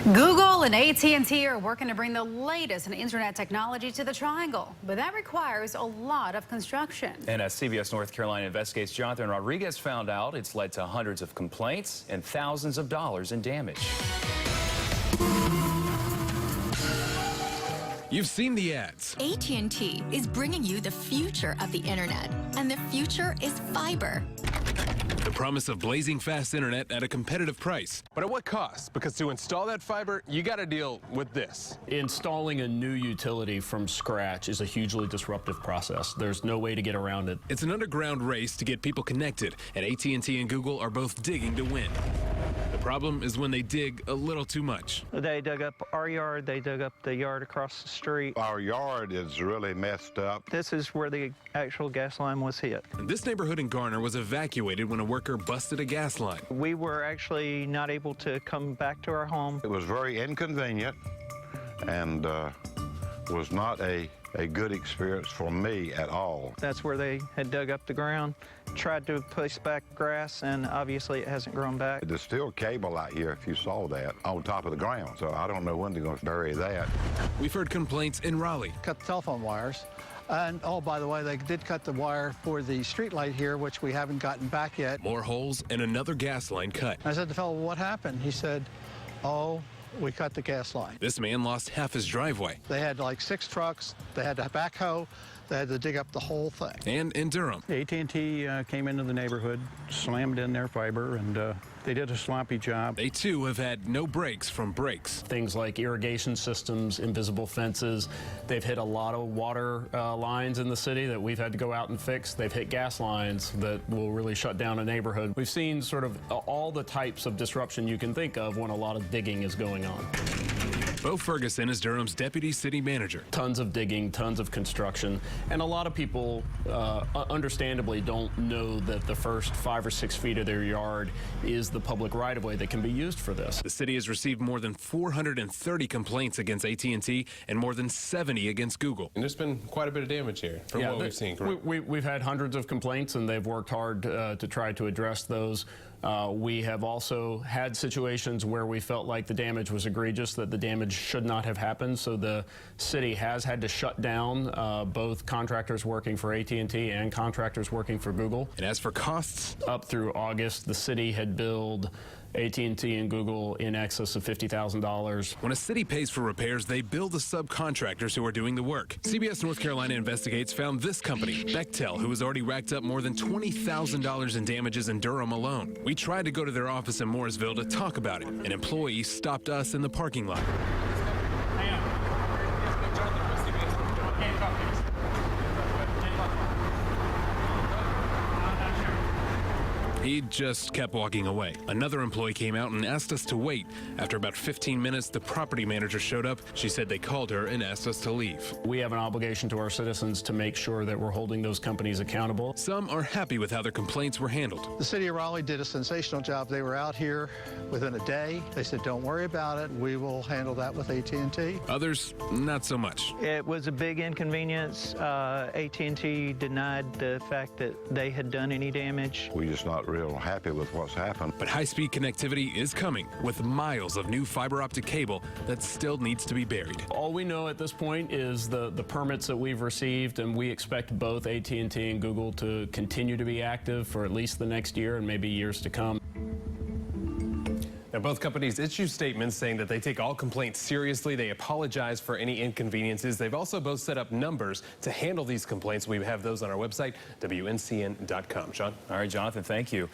Google and AT&T are working to bring the latest in internet technology to the Triangle, but that requires a lot of construction. And as CBS North Carolina investigates, Jonathan Rodriguez found out it's led to hundreds of complaints and thousands of dollars in damage. You've seen the ads. AT&T is bringing you the future of the internet, and the future is fiber. The promise of blazing fast internet at a competitive price. But at what cost? Because to install that fiber, you got to deal with this. Installing a new utility from scratch is a hugely disruptive process. There's no way to get around it. It's an underground race to get people connected, and AT&T and Google are both digging to win. The problem is when they dig a little too much. They dug up our yard, they dug up the yard across the street. Our yard is really messed up. This is where the actual gas line was hit. And this neighborhood in Garner was evacuated when a worker busted a gas line. We were actually not able to come back to our home. It was very inconvenient and was not a good experience for me at all. That's where they had dug up the ground, tried to place back grass, and obviously it hasn't grown back. There's still cable out here, if you saw that, on top of the ground. So I don't know when they're going to bury that. We've heard complaints in Raleigh. Cut the telephone wires. And, oh, by the way, they did cut the wire for the street light here, which we haven't gotten back yet. More holes and another gas line cut. I said to the fellow, what happened? He said, oh, we cut the gas line. This man lost half his driveway. They had like 6 trucks. They had to backhoe. They had to dig up the whole thing. And in Durham. AT&T came into the neighborhood, slammed in their fiber, and they did a sloppy job. They, too, have had no breaks from breaks. Things like irrigation systems, invisible fences. They've hit a lot of water lines in the city that we've had to go out and fix. They've hit gas lines that will really shut down a neighborhood. We've seen sort of all the types of disruption you can think of when a lot of digging is going on. Bo Ferguson is Durham's deputy city manager. Tons of digging, tons of construction, and a lot of people understandably don't know that the first 5 or 6 feet of their yard is the public right-of-way that can be used for this. The city has received more than 430 complaints against AT&T and more than 70 against Google. And there's been quite a bit of damage here from what we've seen. We've had hundreds of complaints, and they've worked hard to try to address those. We have also had situations where we felt like the damage was egregious, that the damage should not have happened, so the city has had to shut down both contractors working for AT&T and contractors working for Google. And as for costs, up through August, the city had billed AT&T and Google in excess of $50,000. When a city pays for repairs, they bill the subcontractors who are doing the work. CBS North Carolina Investigates found this company, Bechtel, who has already racked up more than $20,000 in damages in Durham alone. We tried to go to their office in Mooresville to talk about it. An employee stopped us in the parking lot. He just kept walking away. Another employee came out and asked us to wait. After about 15 minutes, the property manager showed up. She said they called her and asked us to leave. We have an obligation to our citizens to make sure that we're holding those companies accountable. Some are happy with how their complaints were handled. The city of Raleigh did a sensational job. They were out here within a day. They said, don't worry about it. We will handle that with AT&T. Others, not so much. It was a big inconvenience. AT&T denied the fact that they had done any damage. We're just not real happy with what's happened. But high-speed connectivity is coming with miles of new fiber optic cable that still needs to be buried. All we know at this point is the permits that we've received, and we expect both AT&T and Google to continue to be active for at least the next year and maybe years to come. Now, both companies issued statements saying that they take all complaints seriously. They apologize for any inconveniences. They've also both set up numbers to handle these complaints. We have those on our website, WNCN.com. Sean? All right, Jonathan, thank you.